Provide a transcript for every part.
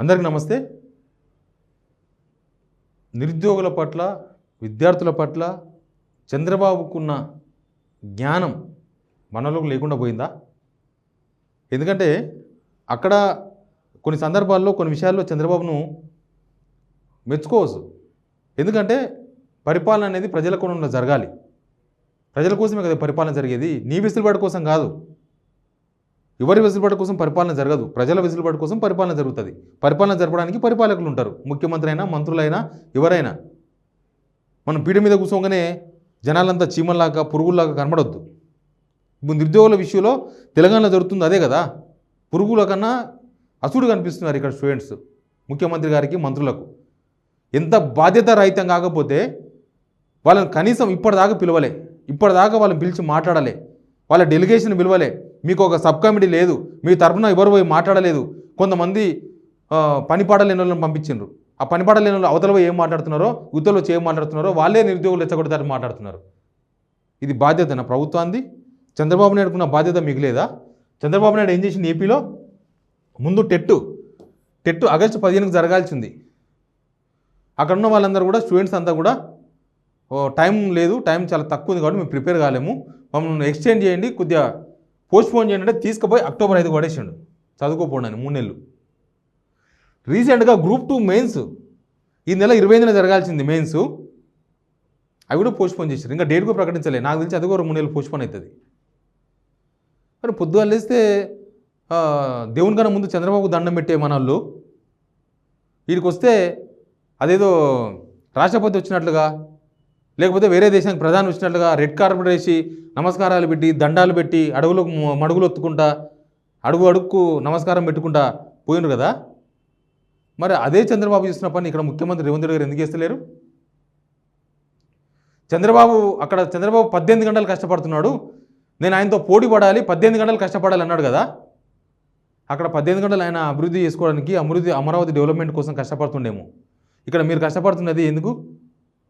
అందరికీ నమస్తే. నిరుద్యోగుల పట్ల, విద్యార్థుల పట్ల చంద్రబాబుకున్న జ్ఞానం మనలోకి లేకుండా పోయిందా? ఎందుకంటే అక్కడ కొన్ని సందర్భాల్లో కొన్ని విషయాల్లో చంద్రబాబును మెచ్చుకోవచ్చు. ఎందుకంటే పరిపాలన అనేది ప్రజల కోణంలో జరగాలి. ప్రజల కోసమే కదా పరిపాలన జరిగేది. నీ వెసులుబాటు కోసం కాదు, ఎవరి వెసులుబాటు కోసం పరిపాలన జరగదు. ప్రజల వెసులుబాటు కోసం పరిపాలన జరుగుతుంది. పరిపాలన జరపడానికి పరిపాలకులు ఉంటారు, ముఖ్యమంత్రి అయినా మంత్రులైనా ఎవరైనా. మనం పీడ మీద కూర్చోగానే జనాలంతా చీమల్లాగా పురుగుల్లాగా కనబడొద్దు. ఇప్పుడు నిరుద్యోగుల విషయంలో తెలంగాణలో జరుగుతుంది అదే కదా. పురుగుల కన్నా అసుడు కనిపిస్తున్నారు ఇక్కడ స్టూడెంట్స్ ముఖ్యమంత్రి గారికి, మంత్రులకు. ఎంత బాధ్యత రహితం కాకపోతే వాళ్ళని కనీసం ఇప్పటిదాకా పిలవలే, ఇప్పటిదాకా వాళ్ళని పిలిచి మాట్లాడలే, వాళ్ళ డెలిగేషన్ పిలవలే, మీకు ఒక సబ్ కమిటీ లేదు, మీ తరఫున ఎవరు పోయి మాట్లాడలేదు. కొంతమంది పనిపాడలేని వాళ్ళని పంపించిండ్రు. ఆ పనిపాడలేని వాళ్ళు అవతల ఏం మాట్లాడుతున్నారో, యుద్ధంలో ఏం మాట్లాడుతున్నారో వాళ్ళే నిరుద్యోగులు రెచ్చగొడతారని మాట్లాడుతున్నారు. ఇది బాధ్యతనా ప్రభుత్వాన్ని? చంద్రబాబు నాయుడుకున్న బాధ్యత మిగిలేదా? చంద్రబాబు నాయుడు ఏం చేసింది ఏపీలో? ముందు టెట్ ఆగస్టు 15కి జరగాల్సింది. అక్కడ ఉన్న వాళ్ళందరూ కూడా స్టూడెంట్స్ అంతా కూడా టైం లేదు, టైం చాలా తక్కువ ఉంది కాబట్టి మేము ప్రిపేర్ కాలేము, మమ్మల్ని ఎక్స్టెండ్ చేయండి, కొద్దిగా పోస్ట్పోన్ చేయండి అంటే తీసుకుపోయి అక్టోబర్ 5 పడేసాడు. చదువుకోపోండి 3 నెలలు. రీసెంట్గా గ్రూప్ 2 మెయిన్స్ ఈ నెల 25న జరగాల్సింది మెయిన్స్, అవి కూడా పోస్ట్పోన్ చేశారు. ఇంకా డేట్ కూడా ప్రకటించలేదు. నాకు తెలిసి అది కూడా 3 నెలలు పోస్ట్పోన్ అవుతుంది. మరి పొద్దుగా లేస్తే దేవుని కన్నా ముందు చంద్రబాబు దండం పెట్టే మన వాళ్ళు వీడికి వస్తే అదేదో రాష్ట్రపతి వచ్చినట్లుగా, లేకపోతే వేరే దేశానికి ప్రధాని వచ్చినట్లుగా రెడ్ కార్పెట్ వేసి నమస్కారాలు పెట్టి దండాలు పెట్టి అడుగులకు మడుగులు ఒత్తుకుంటా అడుగుకు నమస్కారం పెట్టుకుంటా పోయినారు కదా. మరి అదే చంద్రబాబు చేస్తున్న పని ఇక్కడ ముఖ్యమంత్రి రేవంత్ రెడ్డి గారు ఎందుకు చేస్తలేరు? చంద్రబాబు 18 గంటలు కష్టపడుతున్నాడు, నేను ఆయనతో పోటీ పడాలి, 18 గంటలు కష్టపడాలి అన్నాడు కదా. అక్కడ 18 గంటలు ఆయన అభివృద్ధి చేసుకోవడానికి, అమరావతి డెవలప్మెంట్ కోసం కష్టపడుతుండేమో. ఇక్కడ మీరు కష్టపడుతున్నది ఎందుకు?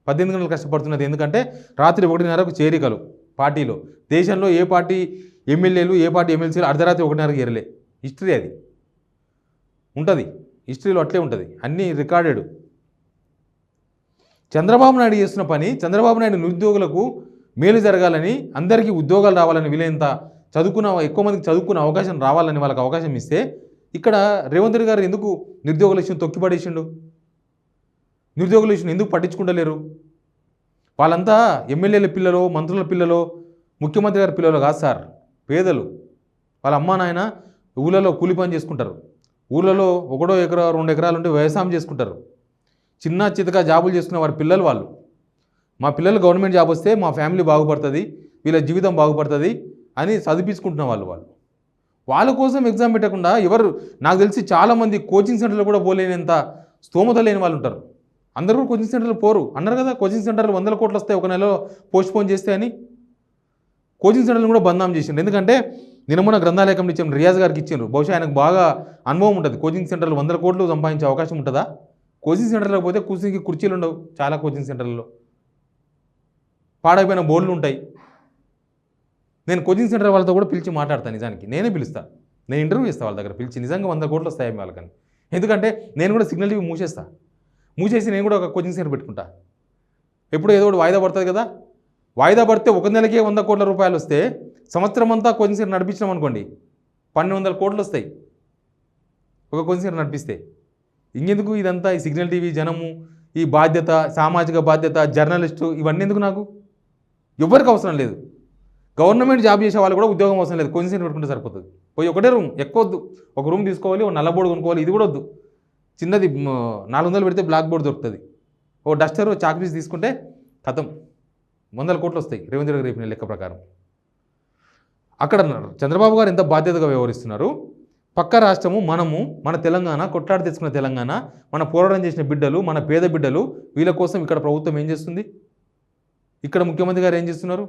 18 గంటలు కష్టపడుతున్నది ఎందుకంటే రాత్రి 1:30కు చేరికలు పార్టీలో. దేశంలో ఏ పార్టీ ఎమ్మెల్యేలు, ఏ పార్టీ ఎమ్మెల్సీలు అర్ధరాత్రి 1:30కి ఏరలే. హిస్టరీ అది ఉంటుంది, హిస్టరీలో అట్లే ఉంటుంది, అన్నీ రికార్డెడ్. చంద్రబాబు నాయుడు చేస్తున్న పని, చంద్రబాబు నాయుడు నిరుద్యోగులకు మేలు జరగాలని, అందరికీ ఉద్యోగాలు రావాలని, వీలైనంత ఎక్కువ మందికి చదువుకునే అవకాశం రావాలని వాళ్ళకి అవకాశం ఇస్తే, ఇక్కడ రేవంత్ రెడ్డి గారు ఎందుకు నిరుద్యోగుల విషయం తొక్కిపడేసిండు? నిరుద్యోగుల విషయం ఎందుకు పట్టించుకుంటలేరు? వాళ్ళంతా ఎమ్మెల్యేల పిల్లలు, మంత్రుల పిల్లలు, ముఖ్యమంత్రి గారి పిల్లలు కాదు సార్, పేదలు. వాళ్ళ అమ్మా నాయన ఊళ్ళలో కూలి పని చేసుకుంటారు. ఊళ్ళలో 1 ఎకరా 2 ఎకరాలు ఉంటే వ్యవసాయం చేసుకుంటారు. చిన్న చితక జాబులు చేసుకున్న వారి పిల్లలు వాళ్ళు. మా పిల్లలు గవర్నమెంట్ జాబ్ వస్తే మా ఫ్యామిలీ బాగుపడుతుంది, వీళ్ళ జీవితం బాగుపడుతుంది అని చదివించుకుంటున్న వాళ్ళ కోసం ఎగ్జామ్ పెట్టకుండా నాకు తెలిసి చాలామంది కోచింగ్ సెంటర్లో కూడా పోలేనంత స్తోమత లేని వాళ్ళు ఉంటారు. అందరూ కూడా కోచింగ్ సెంటర్లు పోరు అన్నారు కదా. కోచింగ్ సెంటర్లు 100 కోట్లు వస్తాయి ఒక నెలలో పోస్ట్పోన్ చేస్తే అని కోచింగ్ సెంటర్లు కూడా బందాం చేసిండ్రు. ఎందుకంటే నిన్న గ్రంథాలయ కమిటీ ఇచ్చిన రియాజ్ గారికి ఇచ్చిండ్రు. బహుశా ఆయనకు బాగా అనుభవం ఉంటుంది. కోచింగ్ సెంటర్లు 100 కోట్లు సంపాదించే అవకాశం ఉంటుందా? కోచింగ్ సెంటర్లకు పోతే కుర్చీలు ఉండవు. చాలా కోచింగ్ సెంటర్లలో పాడైపోయిన బోర్డులు ఉంటాయి. నేను కోచింగ్ సెంటర్ వాళ్ళతో కూడా పిలిచి మాట్లాడతాను. నిజానికి నేనే పిలుస్తాను, నేను ఇంటర్వ్యూ చేస్తాను వాళ్ళ దగ్గర పిలిచి. నిజంగా 100 కోట్లు వస్తాయి వాళ్ళకని. ఎందుకంటే నేను కూడా సిగ్నల్ టీవీ మూసేసి నేను కూడా ఒక కోచింగ్ సెంటర్ పెట్టుకుంటా. ఎప్పుడు ఏదో ఒకటి వాయిదా పడుతుంది కదా. వాయిదా పడితే ఒక నెలకే 100 కోట్ల రూపాయలు వస్తే సంవత్సరం అంతా కోచింగ్ సెంటర్ నడిపించినాం అనుకోండి, 1200 కోట్లు వస్తాయి ఒక కోచింగ్ సెంటర్ నడిపిస్తే. ఇంకెందుకు ఇదంతా? ఈ సిగ్నల్ టీవీ, జనము, ఈ బాధ్యత, సామాజిక బాధ్యత, జర్నలిస్టు, ఇవన్నీ ఎందుకు? నాకు ఎవరికి అవసరం లేదు. గవర్నమెంట్ జాబ్ చేసే వాళ్ళు కూడా ఉద్యోగం అవసరం లేదు, కోచింగ్ సెంటర్ పెట్టుకుంటే సరిపోతుంది. పోయి ఒకటే రూమ్, ఎక్కువ వద్దు, ఒక రూమ్ తీసుకోవాలి, ఒక నల్ల బోర్డు కొనుక్కోవాలి. ఇది కూడా వద్దు, చిన్నది 400 పెడితే బ్లాక్ బోర్డు దొరుకుతుంది. ఓ డస్టర్, చాక్ పీస్ తీసుకుంటే కథం 100 కోట్లు వస్తాయి రేవంత్ రెడ్డి రేపిన లెక్క ప్రకారం. అక్కడ చంద్రబాబు గారు ఎంత బాధ్యతగా వ్యవహరిస్తున్నారు. పక్క రాష్ట్రము, మన తెలంగాణ, కొట్లాడి తెచ్చుకున్న తెలంగాణ, మన పోరాటం చేసిన బిడ్డలు, మన పేద బిడ్డలు, వీళ్ళ కోసం ఇక్కడ ప్రభుత్వం ఏం చేస్తుంది? ఇక్కడ ముఖ్యమంత్రి గారు ఏం చేస్తున్నారు?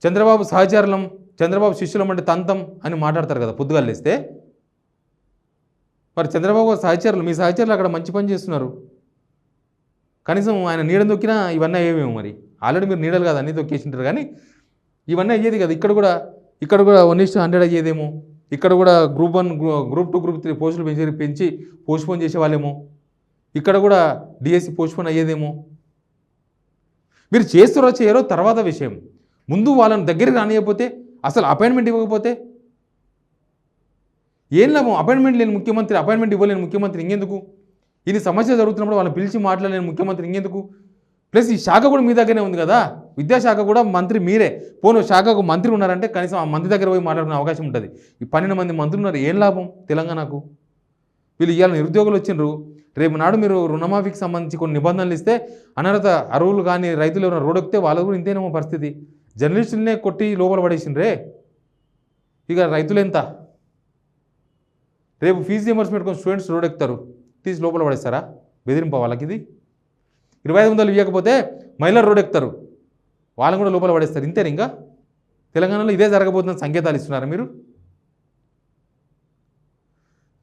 చంద్రబాబు సహచరులం, చంద్రబాబు శిష్యులం అంటే తంతం అని మాట్లాడతారు కదా పొద్దుగాలు లేస్తే. మరి చంద్రబాబు సహచరులు, మీ సహచరులు అక్కడ మంచి పని చేస్తున్నారు. కనీసం ఆయన నీడని తొక్కినా ఇవన్నీ అయ్యేమేమో. మరి ఆల్రెడీ మీరు నీడలు కాదు అన్నీ తొక్కేసింటారు, కానీ ఇవన్నీ అయ్యేది కదా. ఇక్కడ కూడా 1:100 అయ్యేదేమో. ఇక్కడ కూడా గ్రూప్ 1 గ్రూప్ 2 గ్రూప్ 3 పోస్టులు పెంచి పోస్ట్పోన్ చేసేవాళ్ళేమో, ఇక్కడ కూడా డిఎస్సి పోస్ట్పోన్ అయ్యేదేమో. మీరు చేస్తారో చేయరో తర్వాత విషయం. ముందు వాళ్ళని దగ్గరికి రానియకపోతే, అసలు అపాయింట్మెంట్ ఇవ్వకపోతే ఏం లాభం? అపాయింట్మెంట్ లేని ముఖ్యమంత్రి, అపాయింట్మెంట్ ఇవ్వలేని ముఖ్యమంత్రి ఇంకెందుకు? ఇది సమస్య జరుగుతున్నప్పుడు వాళ్ళని పిలిచి మాట్లాడలేని ముఖ్యమంత్రి ఇంకెందుకు? ప్లస్ ఈ శాఖ కూడా మీ దగ్గరనే ఉంది కదా, విద్యాశాఖ కూడా మంత్రి మీరే. పోను శాఖకు మంత్రి ఉన్నారంటే కనీసం ఆ మంత్రి దగ్గర పోయి మాట్లాడుకునే అవకాశం ఉంటుంది. ఈ 12 మంది మంత్రులు ఉన్నారు, ఏం లాభం తెలంగాణకు? వీళ్ళు ఇవాళ నిరుద్యోగులు వచ్చిండ్రు, రేపు నాడు మీరు రుణమాఫీకి సంబంధించి కొన్ని నిబంధనలు ఇస్తే అనర్హత అరువులు కానీ రైతులు ఎవరైనా రోడ్డెక్కితే వాళ్ళు కూడా ఇంతేనేమో పరిస్థితి. జర్నలిస్టులనే కొట్టి లోపల పడేసిండ్రే, ఇక రైతులు ఎంత? రేపు ఫీజు రియంబర్స్మెంట్ కోసం స్టూడెంట్స్ రోడ్డెక్కుతారు, తీసి లోపల పడేస్తారా? బెదిరింప వాళ్ళకి ఇది 25,000 ఇవ్వకపోతే మహిళలు రోడ్డెక్కుతారు, వాళ్ళని కూడా లోపల పడేస్తారు. ఇంతేనా? ఇంకా తెలంగాణలో ఇదే జరగబోతున్న సంకేతాలు ఇస్తున్నారా మీరు?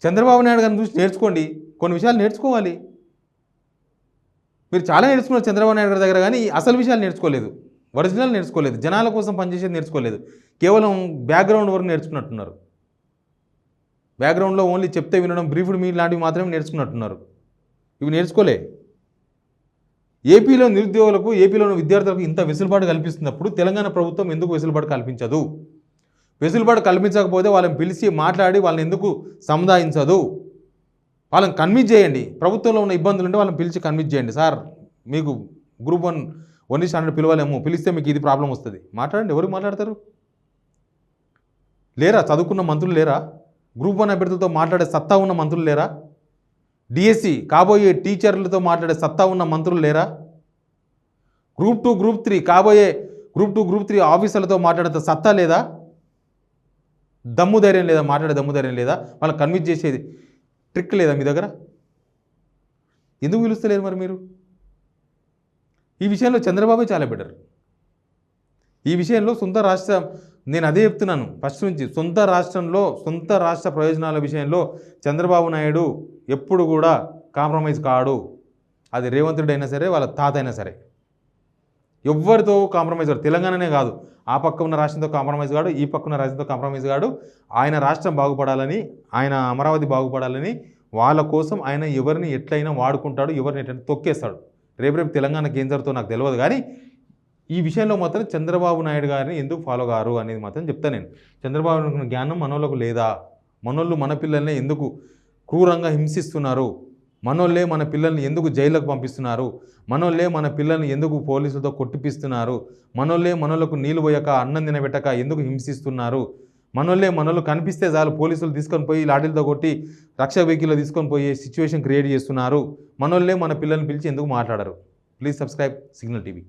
చంద్రబాబు నాయుడు గారిని చూసి నేర్చుకోండి, కొన్ని విషయాలు నేర్చుకోవాలి. మీరు చాలా నేర్చుకున్నారు చంద్రబాబు నాయుడు గారి దగ్గర, కానీ అసలు విషయాలు నేర్చుకోలేదు, ఒరిజినల్ నేర్చుకోలేదు, జనాల కోసం పనిచేసేది నేర్చుకోలేదు, కేవలం బ్యాక్గ్రౌండ్ వరకు నేర్చుకున్నట్టున్నారు. బ్యాక్గ్రౌండ్లో ఓన్లీ చెప్తే వినడం, బ్రీఫ్డ్ మీ లాంటివి మాత్రమే నేర్చుకున్నట్టున్నారు, ఇవి నేర్చుకోలే. ఏపీలో నిరుద్యోగులకు, ఏపీలోని విద్యార్థులకు ఇంత వెసులుబాటు కల్పిస్తున్నప్పుడు తెలంగాణ ప్రభుత్వం ఎందుకు వెసులుబాటు కల్పించదు? వెసులుబాటు కల్పించకపోతే వాళ్ళని పిలిచి మాట్లాడి వాళ్ళని ఎందుకు సముదాయించదు? వాళ్ళని కన్విన్స్ చేయండి. ప్రభుత్వంలో ఉన్న ఇబ్బందులు ఉంటే వాళ్ళని పిలిచి కన్విన్స్ చేయండి. సార్ మీకు గ్రూప్ 1 స్టాండర్డ్ పిలవలేము, పిలిస్తే మీకు ఇది ప్రాబ్లం వస్తుంది, మాట్లాడండి. ఎవరికి మాట్లాడతారు? లేరా చదువుకున్న మంత్రులు లేరా? గ్రూప్ 1 అభ్యర్థులతో మాట్లాడే సత్తా ఉన్న మంత్రులు లేరా? డిఎస్సి కాబోయే టీచర్లతో మాట్లాడే సత్తా ఉన్న మంత్రులు లేరా? గ్రూప్ 2 గ్రూప్ 3 కాబోయే గ్రూప్ 2 గ్రూప్ 3 ఆఫీసర్లతో మాట్లాడే సత్తా లేదా? దమ్ము ధైర్యం లేదా? మాట్లాడే దమ్ము ధైర్యం లేదా? వాళ్ళని కన్విన్స్ చేసేది ట్రిక్ లేదా మీ దగ్గర? ఎందుకు పిలుస్తలేరు మరి మీరు? ఈ విషయంలో చంద్రబాబు చాలా బెటర్. ఈ విషయంలో సొంత రాష్ట్రం, నేను అదే చెప్తున్నాను ఫస్ట్ నుంచి, సొంత రాష్ట్రంలో సొంత రాష్ట్ర ప్రయోజనాల విషయంలో చంద్రబాబు నాయుడు ఎప్పుడు కూడా కాంప్రమైజ్ కాడు. అది రేవంత్ రెడ్డి అయినా సరే, వాళ్ళ తాత అయినా సరే, ఎవరితో కాంప్రమైజ్ కాడు. తెలంగాణనే కాదు, ఆ పక్క ఉన్న రాష్ట్రంతో కాంప్రమైజ్ కాడు, ఈ పక్క ఉన్న రాష్ట్రంతో కాంప్రమైజ్ కాడు. ఆయన రాష్ట్రం బాగుపడాలని, ఆయన అమరావతి బాగుపడాలని, వాళ్ళ కోసం ఆయన ఎవరిని ఎట్లయినా వాడుకుంటాడు, ఎవరిని ఎట్లయినా తొక్కేస్తాడు. రేపు తెలంగాణకి ఏం జరుగుతుందో నాకు తెలియదు, కానీ ఈ విషయంలో మాత్రం చంద్రబాబు నాయుడు గారిని ఎందుకు ఫాలో గారు అనేది మాత్రం చెప్తాను నేను. చంద్రబాబు నాయుడు జ్ఞానం మనోళ్ళకు లేదా? మనోళ్ళు మన పిల్లల్ని ఎందుకు క్రూరంగా హింసిస్తున్నారు? మనోళ్ళే మన పిల్లల్ని ఎందుకు జైలుకు పంపిస్తున్నారు? మనోళ్ళే మన పిల్లల్ని ఎందుకు పోలీసులతో కొట్టిపిస్తున్నారు? మనోళ్ళే మనోళ్ళకు నీళ్ళు పోయాక అన్నం తినబెట్టక ఎందుకు హింసిస్తున్నారు? మనోళ్ళు కనిపిస్తే చాలు పోలీసులు తీసుకొని పోయి లాఠీలతో కొట్టి రక్షక వెహికల్లో తీసుకొని పోయి సిచ్యువేషన్ క్రియేట్ చేస్తున్నారు. మనోళ్ళే మన పిల్లల్ని పిలిచి ఎందుకు మాట్లాడరు? Please subscribe signal TV.